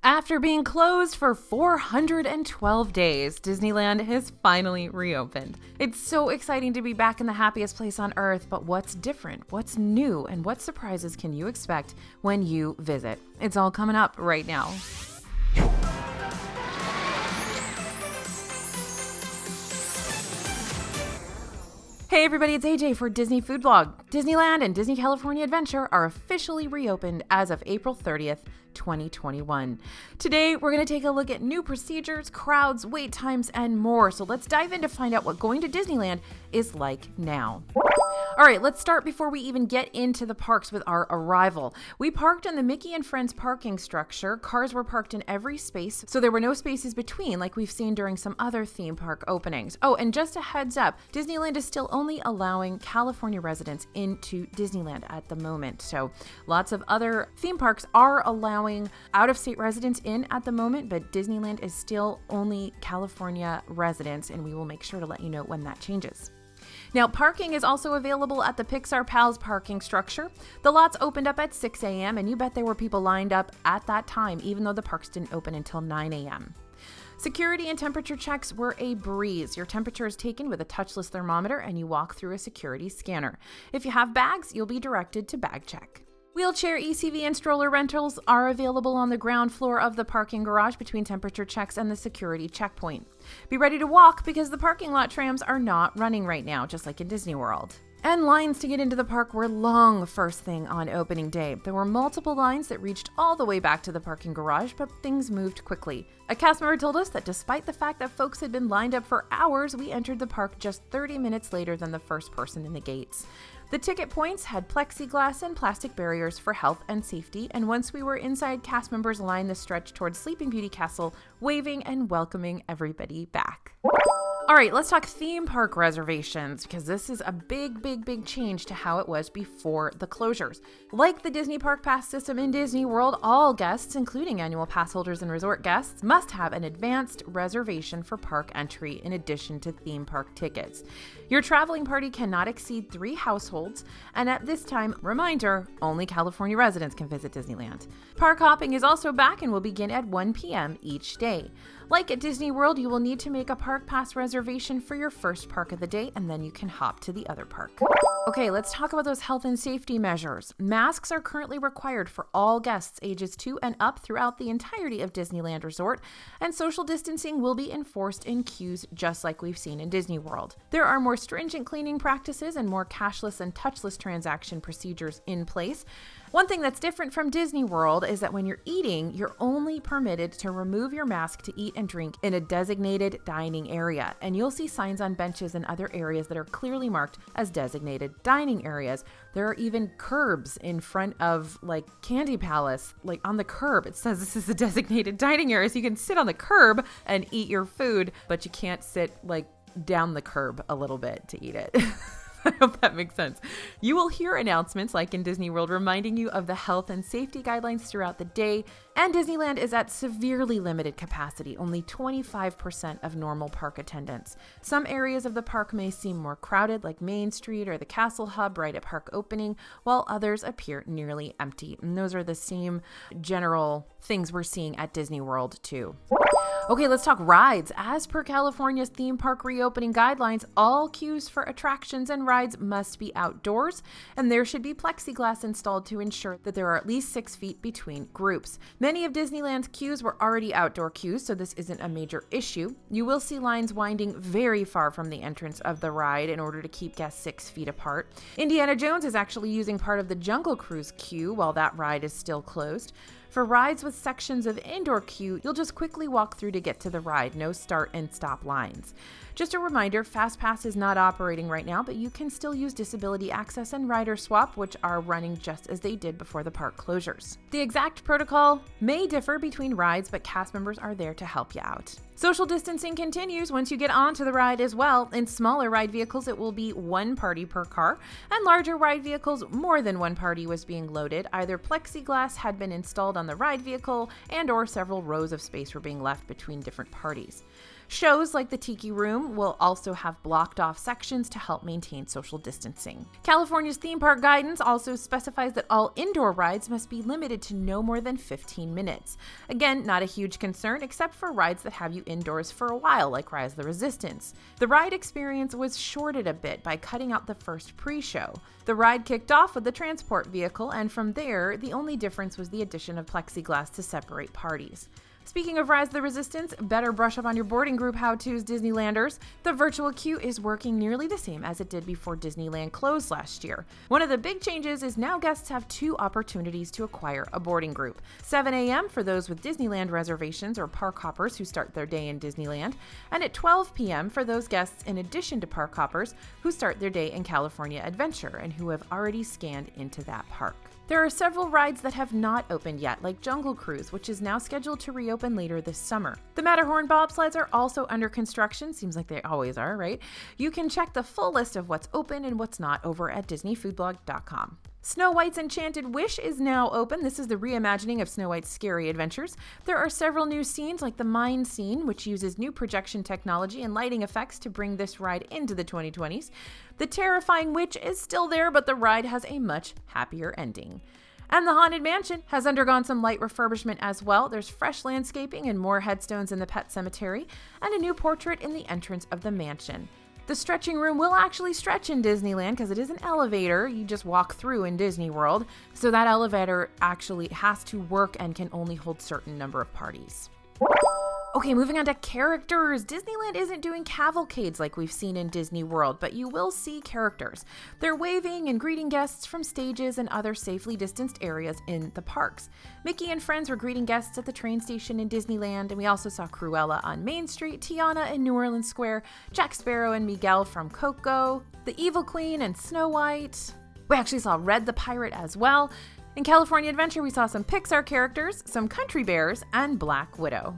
After being closed for 412 days, Disneyland has finally reopened. It's so exciting to be back in the happiest place on earth, but what's different, what's new, and what surprises can you expect when you visit? It's all coming up right now. Hey everybody, it's AJ for Disney Food Blog. Disneyland and Disney California Adventure are officially reopened as of April 30th, 2021. Today, we're going to take a look at new procedures, crowds, wait times, and more. So let's dive in to find out what going to Disneyland is like now. All right, let's start before we even get into the parks with our arrival. We parked in the Mickey and Friends parking structure. Cars were parked in every space, so there were no spaces between like we've seen during some other theme park openings. Oh, and just a heads up, Disneyland is still only allowing California residents into Disneyland at the moment. So lots of other theme parks are allowing out-of-state residents in at the moment, but Disneyland is still only California residents, and we will make sure to let you know when that changes. Now, parking is also available at the Pixar Pals parking structure. The lots opened up at 6 a.m., and you bet there were people lined up at that time, even though the parks didn't open until 9 a.m. Security and temperature checks were a breeze. Your temperature is taken with a touchless thermometer, and you walk through a security scanner. If you have bags, you'll be directed to bag check. Wheelchair, ECV, and stroller rentals are available on the ground floor of the parking garage between temperature checks and the security checkpoint. Be ready to walk because the parking lot trams are not running right now, just like in Disney World. And lines to get into the park were long first thing on opening day. There were multiple lines that reached all the way back to the parking garage, but things moved quickly. A cast member told us that despite the fact that folks had been lined up for hours, we entered the park just 30 minutes later than the first person in the gates. The ticket points had plexiglass and plastic barriers for health and safety, and once we were inside, cast members lined the stretch towards Sleeping Beauty Castle, waving and welcoming everybody back. All right, let's talk theme park reservations, because this is a big change to how it was before the closures. Like the Disney Park Pass system in Disney World, all guests, including annual pass holders and resort guests, must have an advanced reservation for park entry in addition to theme park tickets. Your traveling party cannot exceed 3 households, and at this time, reminder, only California residents can visit Disneyland. Park hopping is also back and will begin at 1 p.m. each day. Like at Disney World, you will need to make a park pass reservation for your first park of the day, and then you can hop to the other park. Okay, let's talk about those health and safety measures. Masks are currently required for all guests ages 2 and up throughout the entirety of Disneyland Resort, and social distancing will be enforced in queues just like we've seen in Disney World. There are more stringent cleaning practices and more cashless and touchless transaction procedures in place. One thing that's different from Disney World is that when you're eating, you're only permitted to remove your mask to eat and drink in a designated dining area. And you'll see signs on benches and other areas that are clearly marked as designated dining areas. There are even curbs in front of Candy Palace, on the curb. It says this is a designated dining area, so you can sit on the curb and eat your food, but you can't sit down the curb a little bit to eat it. I hope that makes sense. You will hear announcements like in Disney World reminding you of the health and safety guidelines throughout the day, and Disneyland is at severely limited capacity, only 25% of normal park attendance. Some areas of the park may seem more crowded, like Main Street or the Castle Hub right at park opening, while others appear nearly empty. And those are the same general things we're seeing at Disney World too. Okay, let's talk rides. As per California's theme park reopening guidelines, all queues for attractions and rides must be outdoors, and there should be plexiglass installed to ensure that there are at least 6 feet between groups. Many of Disneyland's queues were already outdoor queues, so this isn't a major issue. You will see lines winding very far from the entrance of the ride in order to keep guests 6 feet apart. Indiana Jones is actually using part of the Jungle Cruise queue while that ride is still closed. For rides with sections of indoor queue, you'll just quickly walk through to get to the ride, no start and stop lines. Just a reminder, FastPass is not operating right now, but you can still use Disability Access and Rider Swap, which are running just as they did before the park closures. The exact protocol may differ between rides, but cast members are there to help you out. Social distancing continues once you get onto the ride as well. In smaller ride vehicles, it will be 1 party per car, and larger ride vehicles, more than 1 party was being loaded. Either plexiglass had been installed on the ride vehicle and or several rows of space were being left between different parties. Shows like the Tiki Room will also have blocked off sections to help maintain social distancing. California's theme park guidance also specifies that all indoor rides must be limited to no more than 15 minutes. Again, not a huge concern except for rides that have you indoors for a while, like Rise of the Resistance. The ride experience was shorted a bit by cutting out the first pre-show. The ride kicked off with the transport vehicle, and from there, the only difference was the addition of plexiglass to separate parties. Speaking of Rise of the Resistance, better brush up on your boarding group how-tos, Disneylanders. The virtual queue is working nearly the same as it did before Disneyland closed last year. One of the big changes is now guests have 2 opportunities to acquire a boarding group. 7 a.m. for those with Disneyland reservations or park hoppers who start their day in Disneyland, and at 12 p.m. for those guests in addition to park hoppers who start their day in California Adventure and who have already scanned into that park. There are several rides that have not opened yet, like Jungle Cruise, which is now scheduled to reopen later this summer. The Matterhorn bobslides are also under construction, seems like they always are, right? You can check the full list of what's open and what's not over at DisneyFoodblog.com. Snow White's Enchanted Wish is now open. This is the reimagining of Snow White's scary adventures. There are several new scenes, like the Mine scene, which uses new projection technology and lighting effects to bring this ride into the 2020s. The Terrifying Witch is still there, but the ride has a much happier ending. And the Haunted Mansion has undergone some light refurbishment as well. There's fresh landscaping and more headstones in the pet cemetery, and a new portrait in the entrance of the mansion. The stretching room will actually stretch in Disneyland because it is an elevator you just walk through in Disney World. So that elevator actually has to work and can only hold certain number of parties. Okay, moving on to characters. Disneyland isn't doing cavalcades like we've seen in Disney World, but you will see characters. They're waving and greeting guests from stages and other safely distanced areas in the parks. Mickey and friends were greeting guests at the train station in Disneyland, and we also saw Cruella on Main Street, Tiana in New Orleans Square, Jack Sparrow and Miguel from Coco, the Evil Queen and Snow White. We actually saw Red the Pirate as well. In California Adventure, we saw some Pixar characters, some Country Bears, and Black Widow.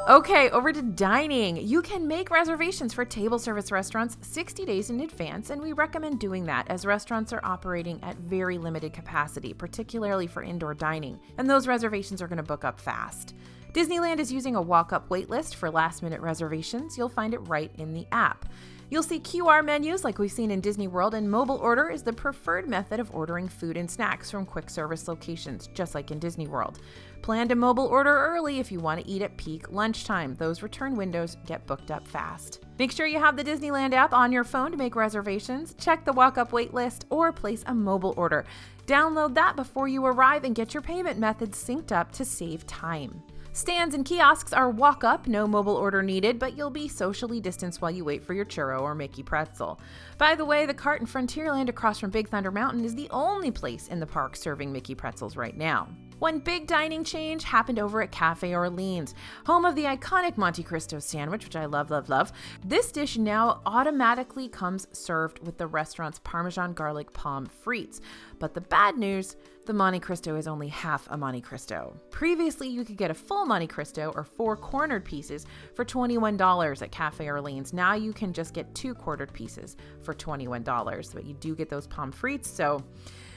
Okay, over to dining. You can make reservations for table service restaurants 60 days in advance, and we recommend doing that as restaurants are operating at very limited capacity, particularly for indoor dining, and those reservations are going to book up fast. Disneyland is using a walk-up waitlist for last-minute reservations. You'll find it right in the app. You'll see QR menus like we've seen in Disney World, and mobile order is the preferred method of ordering food and snacks from quick service locations, just like in Disney World. Plan to mobile order early if you want to eat at peak lunchtime. Those return windows get booked up fast. Make sure you have the Disneyland app on your phone to make reservations, check the walk-up wait list, or place a mobile order. Download that before you arrive and get your payment methods synced up to save time. Stands and kiosks are walk-up, no mobile order needed, but you'll be socially distanced while you wait for your churro or Mickey pretzel. By the way, the cart in Frontierland across from Big Thunder Mountain is the only place in the park serving Mickey pretzels right now. One big dining change happened over at Cafe Orleans, home of the iconic Monte Cristo sandwich, which I love, love, love. This dish now automatically comes served with the restaurant's Parmesan garlic pommes frites. But the bad news, the Monte Cristo is only half a Monte Cristo. Previously, you could get a full Monte Cristo or 4 cornered pieces for $21 at Cafe Orleans. Now you can just get 2 quartered pieces for $21, but you do get those pommes frites, so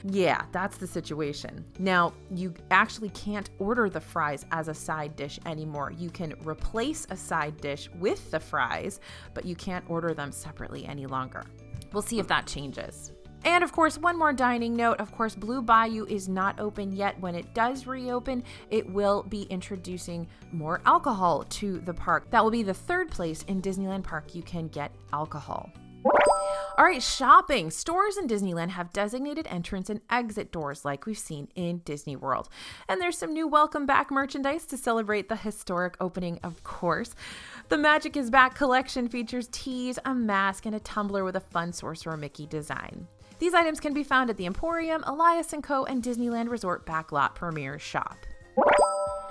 yeah, that's the situation. Now, you actually can't order the fries as a side dish anymore. You can replace a side dish with the fries, but you can't order them separately any longer. We'll see if that changes. And of course, one more dining note. Of course, Blue Bayou is not open yet. When it does reopen, it will be introducing more alcohol to the park. That will be the 3rd place in Disneyland Park you can get alcohol. All right, shopping. Stores in Disneyland have designated entrance and exit doors like we've seen in Disney World. And there's some new welcome back merchandise to celebrate the historic opening, of course. The Magic is Back collection features tees, a mask, and a tumbler with a fun Sorcerer Mickey design. These items can be found at the Emporium, Elias & Co., and Disneyland Resort Backlot Premier Shop.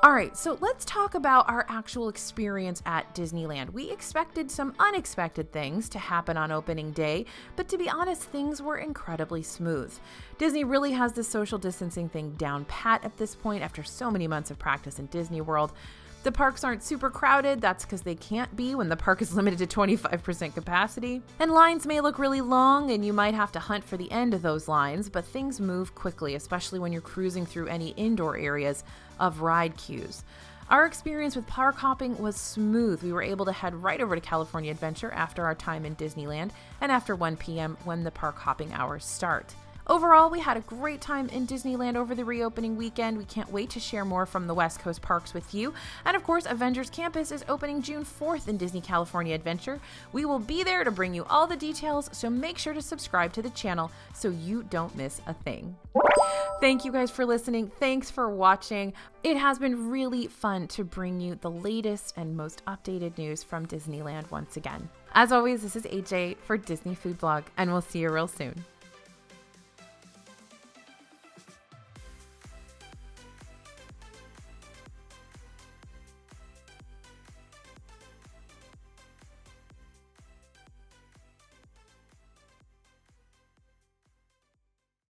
All right, so let's talk about our actual experience at Disneyland. We expected some unexpected things to happen on opening day, but to be honest, things were incredibly smooth. Disney really has the social distancing thing down pat at this point after so many months of practice in Disney World. The parks aren't super crowded. That's because they can't be when the park is limited to 25% capacity. And lines may look really long and you might have to hunt for the end of those lines, but things move quickly, especially when you're cruising through any indoor areas of ride queues. Our experience with park hopping was smooth. We were able to head right over to California Adventure after our time in Disneyland and after 1 p.m. when the park hopping hours start. Overall, we had a great time in Disneyland over the reopening weekend. We can't wait to share more from the West Coast parks with you. And of course, Avengers Campus is opening June 4th in Disney California Adventure. We will be there to bring you all the details, so make sure to subscribe to the channel so you don't miss a thing. Thank you guys for listening. Thanks for watching. It has been really fun to bring you the latest and most updated news from Disneyland once again. As always, this is AJ for Disney Food Blog, and we'll see you real soon.